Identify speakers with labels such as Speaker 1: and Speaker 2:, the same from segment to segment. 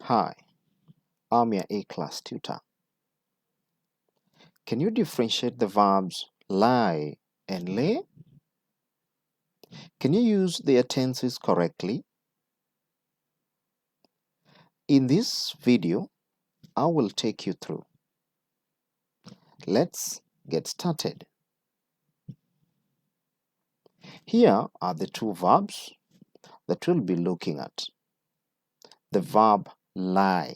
Speaker 1: Hi, I'm your A-class tutor. Can you differentiate the verbs lie and lay? Can you use their tenses correctly? In this video, I will take you through. Let's get started. Here are the two verbs that we'll be looking at. The verb lie.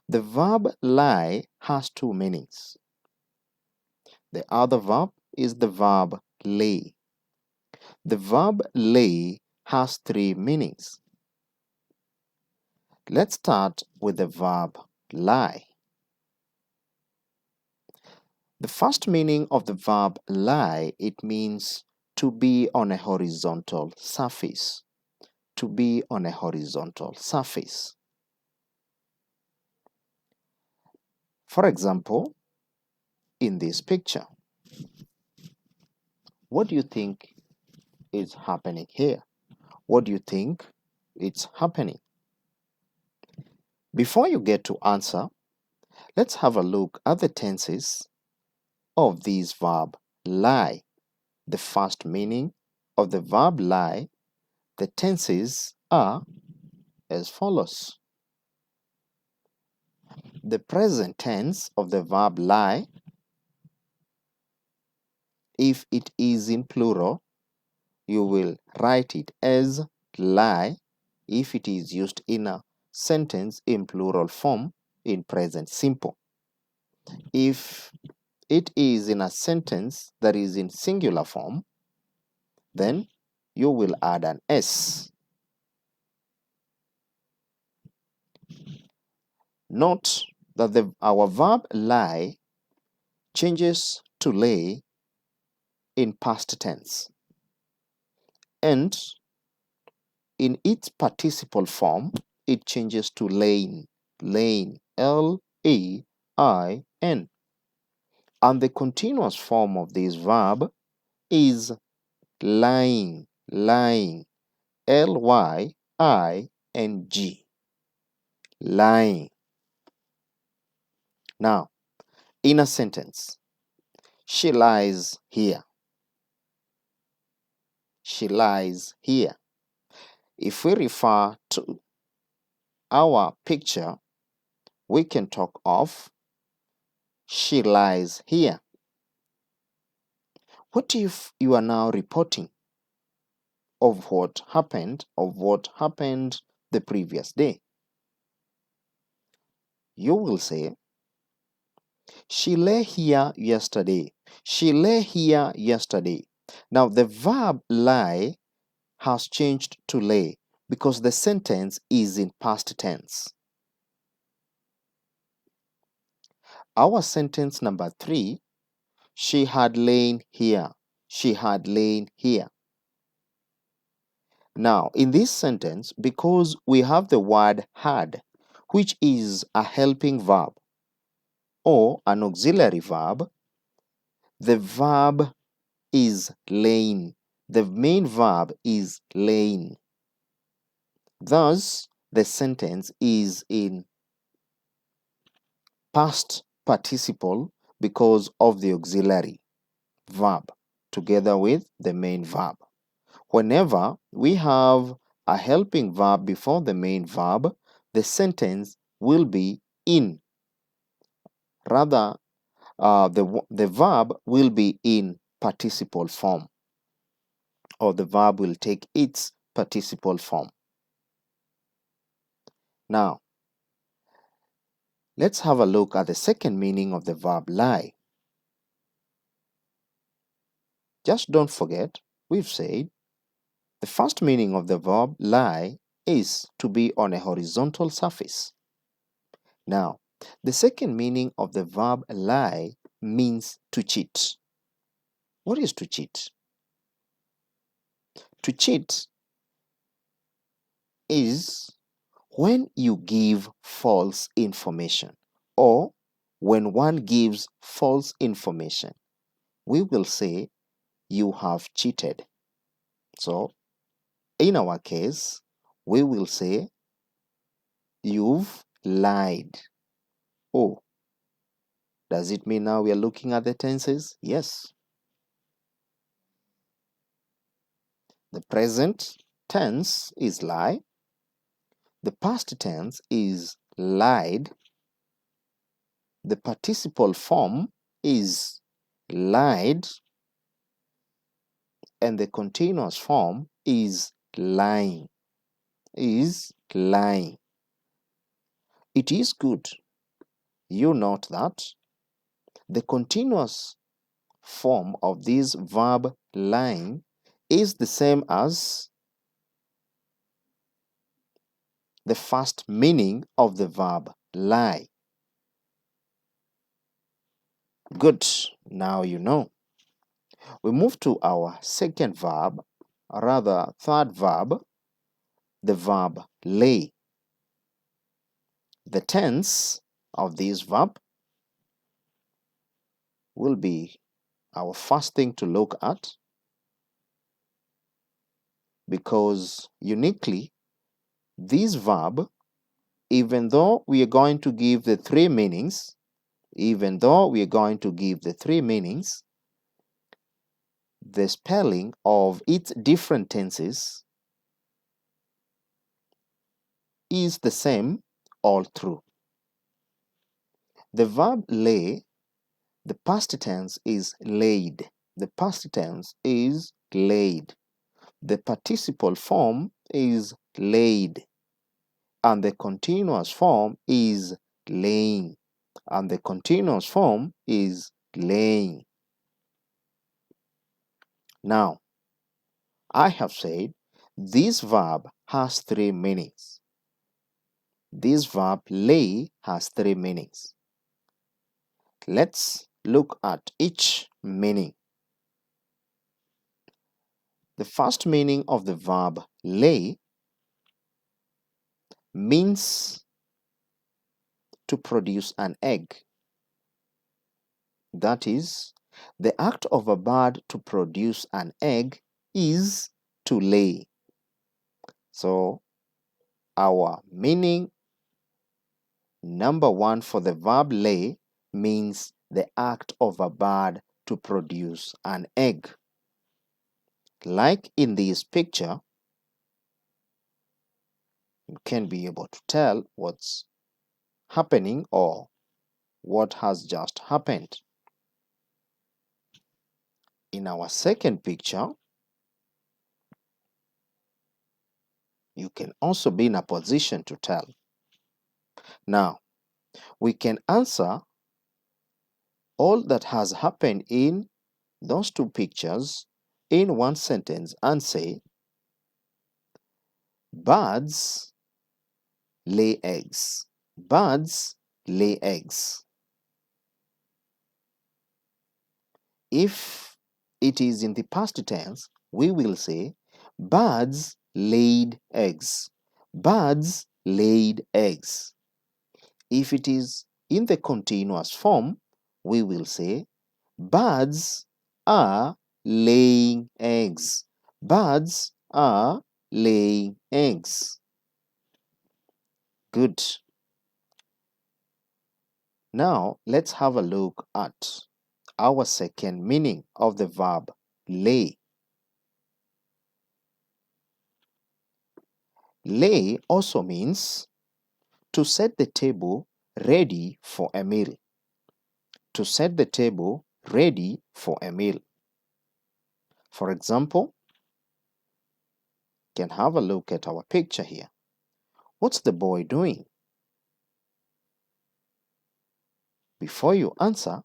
Speaker 1: The verb lie has two meanings. The other verb is the verb lay. The verb lay has three meanings. Let's start with the verb lie. The first meaning of the verb lie, it means to be on a horizontal surface. To be on a horizontal surface. For example, in this picture, what do you think is happening here? What do you think is happening? Before you get to answer, let's have a look at the tenses of this verb lie. The first meaning of the verb lie, the tenses are as follows. The present tense of the verb lie, if it is in plural, you will write it as lie. If it is used in a sentence in plural form, in present simple. If it is in a sentence that is in singular form, then you will add an S. Note that our verb lie changes to lay in past tense, and in its participle form it changes to lain, L-A-I-N, and the continuous form of this verb is lying, L-Y-I-N-G, lying. Now, in a sentence, she lies here. She lies here. If we refer to our picture, we can talk of she lies here. What if you are now reporting of what happened the previous day? You will say, she lay here yesterday. She lay here yesterday. Now the verb lie has changed to lay because the sentence is in past tense. Our sentence number 3, she had lain here. She had lain here. Now, in this sentence, because we have the word had, which is a helping verb or an auxiliary verb, the verb is lain. The main verb is lain. Thus, the sentence is in past participle because of the auxiliary verb together with the main verb. Whenever we have a helping verb before the main verb, the sentence will be in. Rather, the verb will be in participle form, or the verb will take its participle form. Now, let's have a look at the second meaning of the verb lie. Just don't forget, we've said the first meaning of the verb lie is to be on a horizontal surface. Now, the second meaning of the verb lie means to cheat. What is to cheat? To cheat is when you give false information, or when one gives false information, we will say you have cheated. So, in our case, we will say You've lied. Oh, does it mean now we are looking at the tenses? Yes. The present tense is lie. The past tense is lied. The participle form is lied. And the continuous form is lying. Is lying. It is good you note that the continuous form of this verb lying is the same as the first meaning of the verb lie. Good, now you know. We move to our second verb, rather third verb, the verb lay. The tense of this verb will be our first thing to look at, because uniquely this verb, even though we are going to give the three meanings, the spelling of its different tenses is the same all through. The verb lay, the past tense is laid. The past tense is laid. The participle form is laid. And the continuous form is laying. And the continuous form is laying. Now, I have said this verb has three meanings. This verb lay has three meanings. Let's look at each meaning. The first meaning of the verb lay means to produce an egg. That is, the act of a bird to produce an egg is to lay. So, our meaning number one for the verb lay means the act of a bird to produce an egg. Like in this picture, you can be able to tell what's happening or what has just happened. In our second picture, you can also be in a position to tell. Now, we can answer all that has happened in those two pictures in one sentence and say, birds lay eggs. Birds lay eggs. If it is in the past tense, we will say, birds laid eggs. Birds laid eggs. If it is in the continuous form, we will say, birds are laying eggs. Birds are laying eggs. Good. Now, let's have a look at our second meaning of the verb lay. Lay also means to set the table ready for a meal. To set the table ready for a meal. For example, you can have a look at our picture here. What's the boy doing? Before you answer,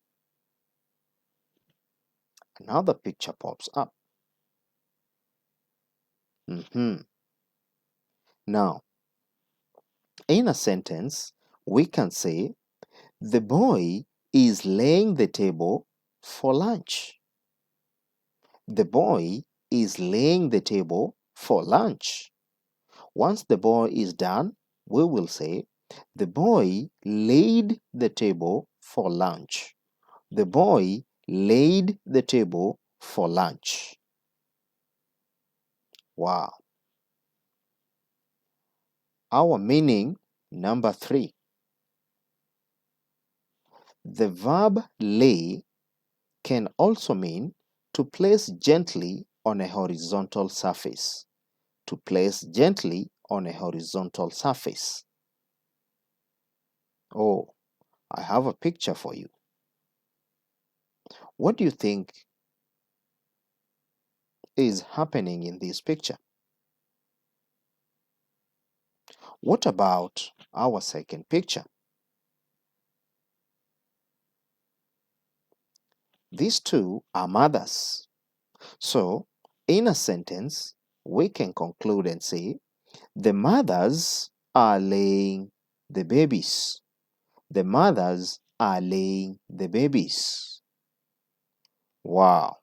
Speaker 1: another picture pops up. Now, in a sentence, we can say, the boy is laying the table for lunch. The boy is laying the table for lunch. Once the boy is done, we will say, the boy laid the table for lunch. The boy laid the table for lunch. Wow. Our meaning Number 3. The verb lay can also mean to place gently on a horizontal surface. To place gently on a horizontal surface. Oh, I have a picture for you. What do you think is happening in this picture? What about our second picture? These two are mothers. So, in a sentence, we can conclude and say, the mothers are laying the babies. The mothers are laying the babies. Wow.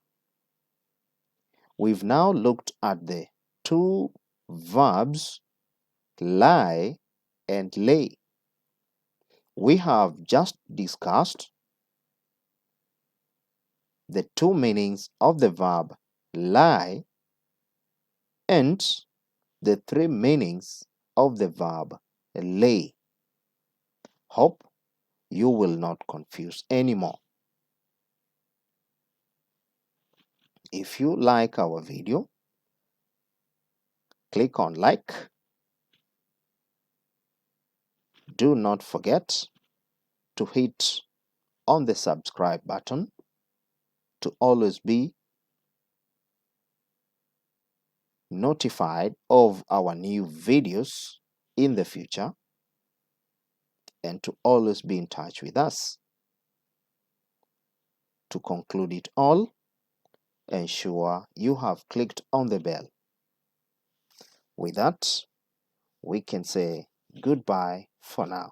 Speaker 1: We've now looked at the two verbs, lie and lay. We have just discussed the two meanings of the verb lie and the three meanings of the verb lay. Hope you will not confuse anymore. If you like our video, click on like. Do not forget to hit on the subscribe button to always be notified of our new videos in the future and to always be in touch with us. To conclude it all, ensure you have clicked on the bell. With that, we can say goodbye for now.